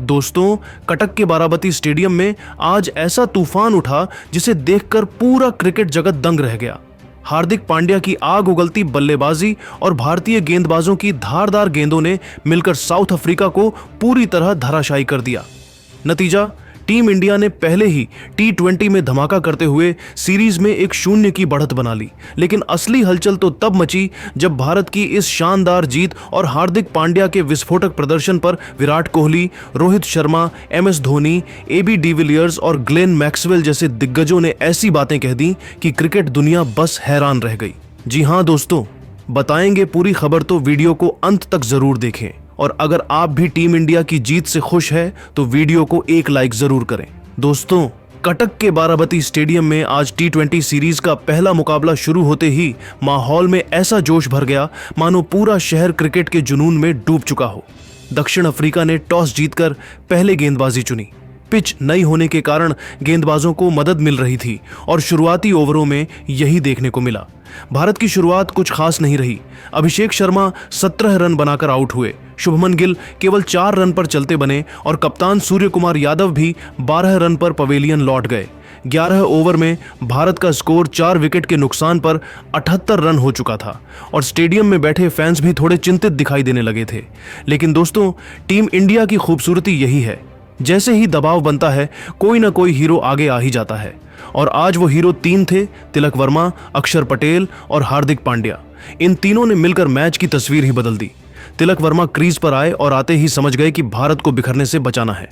दोस्तों, कटक के बाराबती स्टेडियम में आज ऐसा तूफान उठा जिसे देखकर पूरा क्रिकेट जगत दंग रह गया। हार्दिक पांड्या की आग उगलती बल्लेबाजी और भारतीय गेंदबाजों की धारदार गेंदों ने मिलकर साउथ अफ्रीका को पूरी तरह धराशायी कर दिया। नतीजा, टीम इंडिया ने पहले ही T20 में धमाका करते हुए सीरीज में 1-0 की बढ़त बना ली। लेकिन असली हलचल तो तब मची जब भारत की इस शानदार जीत और हार्दिक पांड्या के विस्फोटक प्रदर्शन पर Virat Kohli, Rohit Sharma, MS Dhoni, AB de Villiers और ग्लेन मैक्सवेल जैसे दिग्गजों ने ऐसी बातें कह दी कि क्रिकेट दुनिया बस हैरान रह गई। जी हाँ दोस्तों, बताएंगे पूरी खबर, तो वीडियो को अंत तक जरूर देखें। और अगर आप भी टीम इंडिया की जीत से खुश है तो वीडियो को एक लाइक जरूर करें। दोस्तों, कटक के बाराबती स्टेडियम में आज T20 सीरीज का पहला मुकाबला शुरू होते ही माहौल में ऐसा जोश भर गया मानो पूरा शहर क्रिकेट के जुनून में डूब चुका हो। दक्षिण अफ्रीका ने टॉस जीतकर पहले गेंदबाजी चुनी। पिच नई होने के कारण गेंदबाजों को मदद मिल रही थी और शुरुआती ओवरों में यही देखने को मिला। भारत की शुरुआत कुछ खास नहीं रही। अभिषेक शर्मा 17 रन बनाकर आउट हुए। शुभमन गिल केवल 4 रन पर चलते बने और कप्तान सूर्य कुमार यादव भी 12 रन पर पवेलियन लौट गए। 11 ओवर में भारत का स्कोर 4 विकेट के नुकसान पर 78 रन हो चुका था और स्टेडियम में बैठे फैंस भी थोड़े चिंतित दिखाई देने लगे थे। लेकिन दोस्तों, टीम इंडिया की खूबसूरती यही है, जैसे ही दबाव बनता है कोई ना कोई हीरो आगे आ ही जाता है। और आज वो हीरो 3 थे, तिलक वर्मा, अक्षर पटेल और हार्दिक पांड्या। इन तीनों ने मिलकर मैच की तस्वीर ही बदल दी। तिलक वर्मा क्रीज पर आए और आते ही समझ गए कि भारत को बिखरने से बचाना है।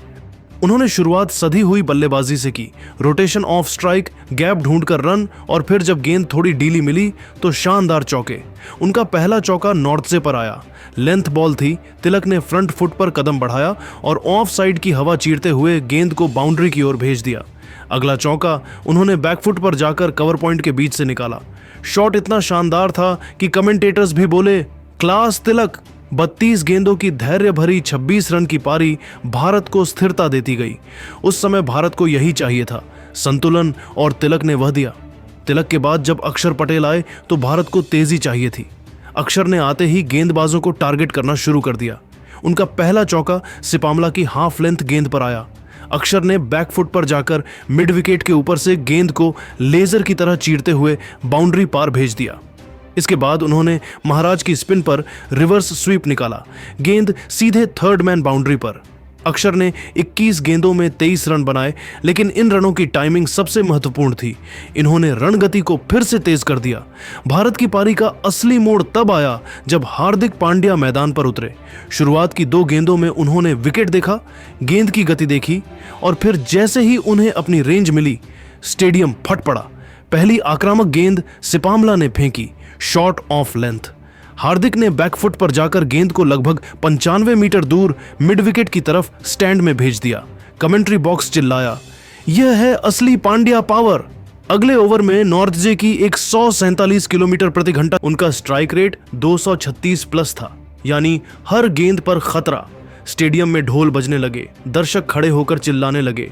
उन्होंने शुरुआत सधी हुई बल्लेबाजी से की, रोटेशन ऑफ स्ट्राइक, गैप ढूंढकर रन और फिर जब गेंद थोड़ी ढीली मिली तो शानदार चौके। उनका पहला चौका नॉर्थ से पर आया, लेंथ बॉल थी। तिलक ने फ्रंट फुट पर कदम बढ़ाया और ऑफ साइड की हवा चीरते हुए गेंद को बाउंड्री की ओर भेज दिया। अगला चौका उन्होंने बैकफुट पर जाकर कवर पॉइंट के बीच से निकाला। शॉट इतना शानदार था कि कमेंटेटर्स भी बोले, क्लास तिलक। 32 गेंदों की धैर्य भरी 26 रन की पारी भारत को स्थिरता देती गई। उस समय भारत को यही चाहिए था, संतुलन, और तिलक ने वह दिया। तिलक के बाद जब अक्षर पटेल आए तो भारत को तेजी चाहिए थी। अक्षर ने आते ही गेंदबाजों को टारगेट करना शुरू कर दिया। उनका पहला चौका सिपामला की हाफ लेंथ गेंद पर आया। अक्षर ने बैकफुट पर जाकर मिड विकेट के ऊपर से गेंद को लेजर की तरह चीरते हुए बाउंड्री पार भेज दिया। इसके बाद उन्होंने महाराज की स्पिन पर रिवर्स स्वीप निकाला, गेंद सीधे थर्ड मैन बाउंड्री पर। अक्षर ने 21 गेंदों में 23 रन बनाए, लेकिन इन रनों की टाइमिंग सबसे महत्वपूर्ण थी। इन्होंने रन गति को फिर से तेज कर दिया। भारत की पारी का असली मोड़ तब आया जब हार्दिक पांड्या मैदान पर उतरे। शुरुआत की 2 गेंदों में उन्होंने विकेट देखा, गेंद की गति देखी और फिर जैसे ही उन्हें अपनी रेंज मिली, स्टेडियम फट पड़ा। पहली आक्रामक गेंद सिपामला ने फेंकी, शॉट ऑफ लेंथ। हार्दिक ने बैकफुट पर जाकर गेंद को लगभग 95 मीटर दूर मिड विकेट की तरफ स्टैंड में भेज दिया। कमेंट्री बॉक्स चिल्लाया, यह है असली पांड्या पावर। अगले ओवर में नॉर्थजे की 147 किलोमीटर प्रति घंटा उनका स्ट्राइक रेट 236 प्लस था, यानी हर गेंद पर खतरा। स्टेडियम में ढोल बजने लगे, दर्शक खड़े होकर चिल्लाने लगे,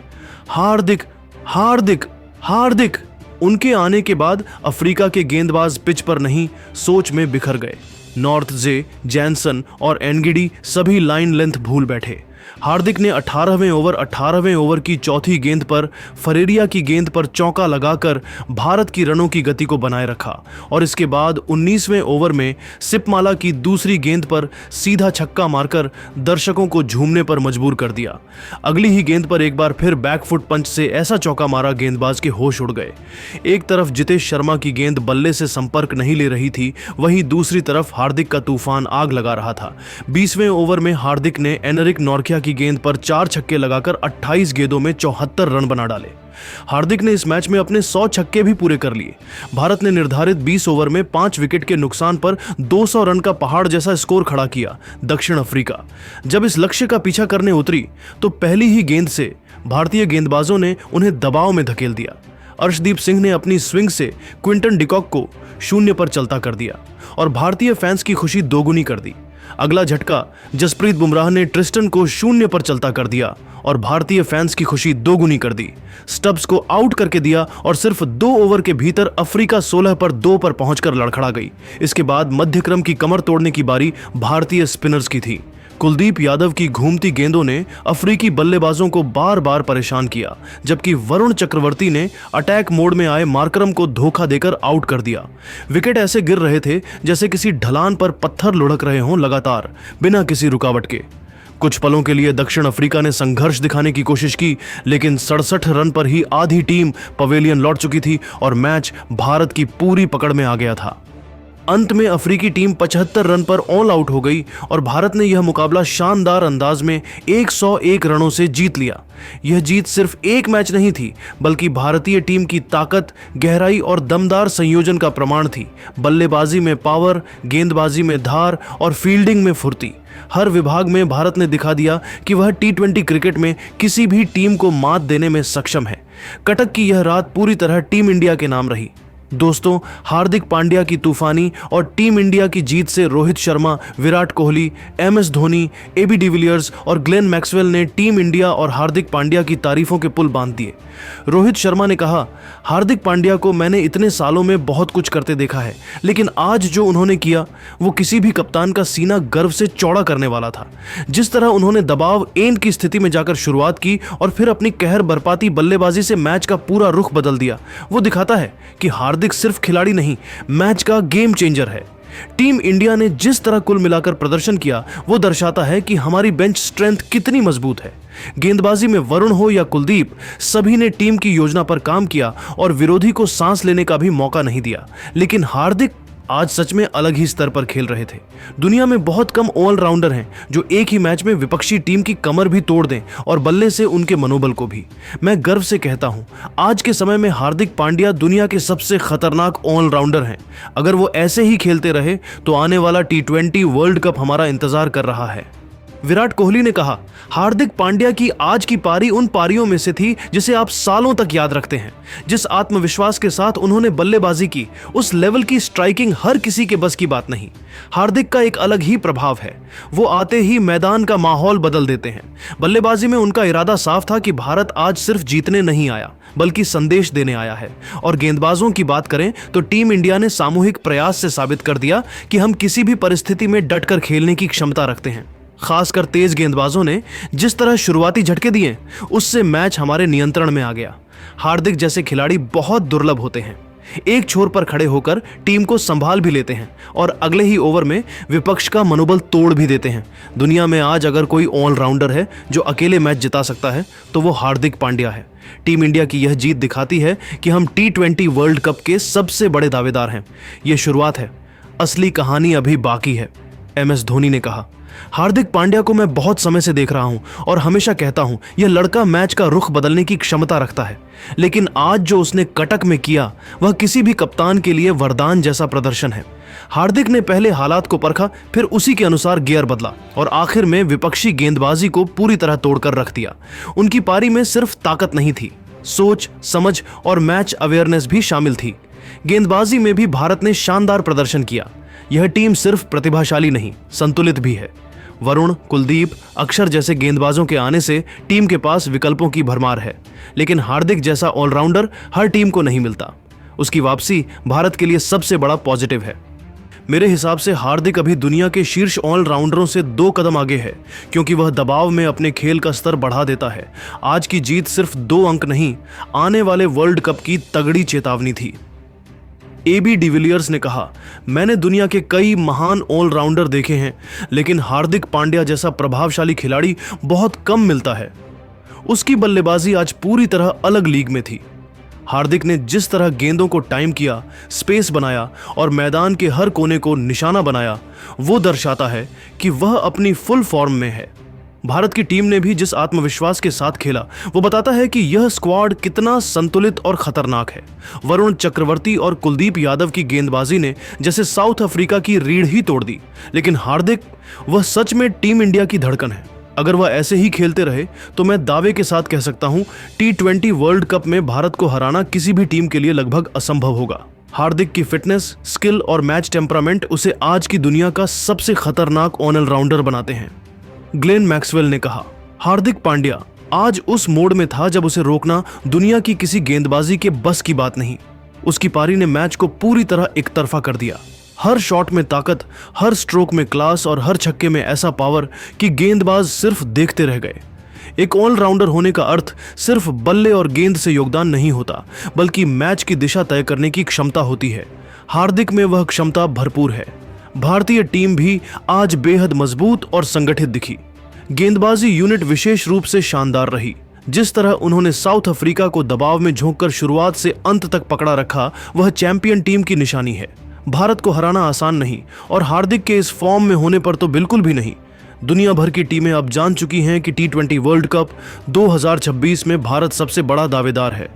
हार्दिक, हार्दिक, हार्दिक। उनके आने के बाद अफ्रीका के गेंदबाज पिच पर नहीं, सोच में बिखर गए। नॉर्थजे, जैनसन और एनगिडी सभी लाइन लेंथ भूल बैठे। हार्दिक ने 18वें ओवर की चौथी गेंद पर फरेरिया की गेंद पर चौका लगाकर भारत की रनों की गति को बनाए रखा और इसके बाद 19वें ओवर में सिपमाला की दूसरी गेंद पर सीधा छक्का मारकर दर्शकों को झूमने पर मजबूर कर दिया। अगली ही गेंद पर एक बार फिर बैकफुट पंच से ऐसा चौका मारा, गेंदबाज के होश उड़ गए। एक तरफ जितेश शर्मा की गेंद बल्ले से संपर्क नहीं ले रही थी, वहीं दूसरी तरफ हार्दिक का तूफान आग लगा रहा था। 20वें ओवर में हार्दिक ने एनरिक नॉर्किया की गेंद पर 4 छक्के लगाकर 28 गेंदों में 74 रन बना डाले। हार्दिक ने इस मैच में अपने 100 छक्के भी पूरे कर लिए। भारत ने निर्धारित 20 ओवर में 5 विकेट के नुकसान पर 200 रन का पहाड़ जैसा स्कोर खड़ा किया। दक्षिण अफ्रीका जब इस लक्ष्य का पीछा करने उतरी तो पहली ही गेंद से भारतीय गेंदबाजों ने उन्हें दबाव में धकेल दिया। अर्शदीप सिंह ने अपनी स्विंग से क्विंटन डिकॉक को 0 पर चलता कर दिया और भारतीय फैंस की खुशी दोगुनी कर दी। अगला झटका, जसप्रीत बुमराह ने ट्रिस्टन को 0 पर चलता कर दिया और भारतीय फैंस की खुशी दोगुनी कर दी। स्टब्स को आउट करके दिया और सिर्फ 2 ओवर के भीतर अफ्रीका 16 पर 2 पर पहुंचकर लड़खड़ा गई। इसके बाद मध्यक्रम की कमर तोड़ने की बारी भारतीय स्पिनर्स की थी। कुलदीप यादव की घूमती गेंदों ने अफ्रीकी बल्लेबाजों को बार बार परेशान किया, जबकि वरुण चक्रवर्ती ने अटैक मोड में आए मार्करम को धोखा देकर आउट कर दिया। विकेट ऐसे गिर रहे थे जैसे किसी ढलान पर पत्थर लुढ़क रहे हों लगातार, बिना किसी रुकावट के। कुछ पलों के लिए दक्षिण अफ्रीका ने संघर्ष दिखाने की कोशिश की, लेकिन 67 रन पर ही आधी टीम पवेलियन लौट चुकी थी और मैच भारत की पूरी पकड़ में आ गया था। अंत में अफ्रीकी टीम 75 रन पर ऑल आउट हो गई और भारत ने यह मुकाबला शानदार अंदाज में 101 रनों से जीत लिया। यह जीत सिर्फ एक मैच नहीं थी, बल्कि भारतीय टीम की ताकत, गहराई और दमदार संयोजन का प्रमाण थी। बल्लेबाजी में पावर, गेंदबाजी में धार और फील्डिंग में फुर्ती, हर विभाग में भारत ने दिखा दिया कि वह टी20 क्रिकेट में किसी भी टीम को मात देने में सक्षम है। कटक की यह रात पूरी तरह टीम इंडिया के नाम रही। दोस्तों, हार्दिक पांड्या की तूफानी और टीम इंडिया की जीत से Rohit Sharma, Virat Kohli, MS Dhoni, AB de Villiers और ग्लेन मैक्सवेल ने टीम इंडिया और हार्दिक पांड्या की तारीफों के पुल बांध दिए। रोहित शर्मा ने कहा, हार्दिक पांड्या को मैंने इतने सालों में बहुत कुछ करते देखा है, लेकिन आज जो उन्होंने किया वो किसी भी कप्तान का सीना गर्व से चौड़ा करने वाला था। जिस तरह उन्होंने दबाव एंड की स्थिति में जाकर शुरुआत की और फिर अपनी कहर बरपाती बल्लेबाजी से मैच का पूरा रुख बदल दिया, वो दिखाता है कि हार्दिक सिर्फ खिलाड़ी नहीं, मैच का गेम चेंजर है। टीम इंडिया ने जिस तरह कुल मिलाकर प्रदर्शन किया वो दर्शाता है कि हमारी बेंच स्ट्रेंथ कितनी मजबूत है। गेंदबाजी में वरुण हो या कुलदीप, सभी ने टीम की योजना पर काम किया और विरोधी को सांस लेने का भी मौका नहीं दिया। लेकिन हार्दिक आज सच में अलग ही स्तर पर खेल रहे थे। दुनिया में बहुत कम ऑलराउंडर हैं जो एक ही मैच में विपक्षी टीम की कमर भी तोड़ दें और बल्ले से उनके मनोबल को भी। मैं गर्व से कहता हूं, आज के समय में हार्दिक पांड्या दुनिया के सबसे खतरनाक ऑलराउंडर हैं। अगर वो ऐसे ही खेलते रहे तो आने वाला टी20 वर्ल्ड कप हमारा इंतजार कर रहा है। विराट कोहली ने कहा, हार्दिक पांड्या की आज की पारी उन पारियों में से थी जिसे आप सालों तक याद रखते हैं। जिस आत्मविश्वास के साथ उन्होंने बल्लेबाजी की, उस लेवल की स्ट्राइकिंग हर किसी के बस की बात नहीं। हार्दिक का एक अलग ही प्रभाव है, वो आते ही मैदान का माहौल बदल देते हैं। बल्लेबाजी में उनका इरादा साफ था कि भारत आज सिर्फ जीतने नहीं आया बल्कि संदेश देने आया है। और गेंदबाजों की बात करें तो टीम इंडिया ने सामूहिक प्रयास से साबित कर दिया कि हम किसी भी परिस्थिति में डटकर खेलने की क्षमता रखते हैं। खासकर तेज गेंदबाजों ने जिस तरह शुरुआती झटके दिए, उससे मैच हमारे नियंत्रण में आ गया। हार्दिक जैसे खिलाड़ी बहुत दुर्लभ होते हैं। एक छोर पर खड़े होकर टीम को संभाल भी लेते हैं और अगले ही ओवर में विपक्ष का मनोबल तोड़ भी देते हैं। दुनिया में आज अगर कोई ऑलराउंडर है जो अकेले मैच जिता सकता है तो वो हार्दिक पांड्या है। टीम इंडिया की यह जीत दिखाती है कि हम टी20 वर्ल्ड कप के सबसे बड़े दावेदार हैं। यह शुरुआत है, असली कहानी अभी बाकी है, MS धोनी ने कहा। हार्दिक पांड्या को मैं बहुत समय से देख रहा हूं और हमेशा कहता हूं, यह लड़का मैच का रुख बदलने की क्षमता रखता है। लेकिन आज जो उसने कटक में किया वह किसी भी कप्तान के लिए वरदान जैसा प्रदर्शन है। हार्दिक ने पहले हालात को परखा, फिर उसी के अनुसार गियर बदला और आखिर में विपक्षी गेंदबाजी को पूरी तरह तोड़कर रख दिया। उनकी पारी में सिर्फ ताकत नहीं थी, सोच, समझ और मैच अवेयरनेस भी शामिल थी। गेंदबाजी में भी भारत ने शानदार प्रदर्शन किया। यह टीम सिर्फ प्रतिभाशाली नहीं, संतुलित भी है। वरुण, कुलदीप, अक्षर जैसे गेंदबाजों के आने से टीम के पास विकल्पों की भरमार है। लेकिन हार्दिक जैसा ऑलराउंडर हर टीम को नहीं मिलता। उसकी वापसी भारत के लिए सबसे बड़ा पॉजिटिव है। मेरे हिसाब से हार्दिक अभी दुनिया के शीर्ष ऑलराउंडरों से 2 कदम आगे है, क्योंकि वह दबाव में अपने खेल का स्तर बढ़ा देता है। आज की जीत सिर्फ 2 अंक नहीं, आने वाले वर्ल्ड कप की तगड़ी चेतावनी थी। AB डिविलियर्स ने कहा, मैंने दुनिया के कई महान ऑलराउंडर देखे हैं, लेकिन हार्दिक पांड्या जैसा प्रभावशाली खिलाड़ी बहुत कम मिलता है। उसकी बल्लेबाजी आज पूरी तरह अलग लीग में थी। हार्दिक ने जिस तरह गेंदों को टाइम किया, स्पेस बनाया और मैदान के हर कोने को निशाना बनाया, वो दर्शाता है कि वह अपनी फुल फॉर्म में है। भारत की टीम ने भी जिस आत्मविश्वास के साथ खेला वो बताता है कि यह स्क्वाड कितना संतुलित और खतरनाक है। वरुण चक्रवर्ती और कुलदीप यादव की गेंदबाजी ने जैसे साउथ अफ्रीका की रीढ़ ही तोड़ दी, लेकिन हार्दिक, वह सच में टीम इंडिया की धड़कन है। अगर वह ऐसे ही खेलते रहे तो मैं दावे के साथ कह सकता हूं, टी20 वर्ल्ड कप में भारत को हराना किसी भी टीम के लिए लगभग असंभव होगा। हार्दिक की फिटनेस, स्किल और मैच टेम्परामेंट उसे आज की दुनिया का सबसे खतरनाक ऑलराउंडर बनाते हैं। ग्लेन मैक्सवेल ने कहा, हार्दिक पांड्या आज उस मोड में था जब उसे रोकना दुनिया की किसी गेंदबाजी के बस की बात नहीं। उसकी पारी ने मैच को पूरी तरह एक तरफा कर दिया। हर शॉट में ताकत, हर स्ट्रोक में क्लास और हर छक्के में ऐसा पावर कि गेंदबाज सिर्फ देखते रह गए। एक ऑलराउंडर होने का अर्थ सिर्फ बल्ले और गेंद से योगदान नहीं होता, बल्कि मैच की दिशा तय करने की क्षमता होती है। हार्दिक में वह क्षमता भरपूर है। भारतीय टीम भी आज बेहद मजबूत और संगठित दिखी। गेंदबाजी यूनिट विशेष रूप से शानदार रही। जिस तरह उन्होंने साउथ अफ्रीका को दबाव में झोंककर शुरुआत से अंत तक पकड़ा रखा, वह चैंपियन टीम की निशानी है। भारत को हराना आसान नहीं, और हार्दिक के इस फॉर्म में होने पर तो बिल्कुल भी नहीं। दुनिया भर की टीमें अब जान चुकी हैं कि T20 वर्ल्ड कप 2026 में भारत सबसे बड़ा दावेदार है।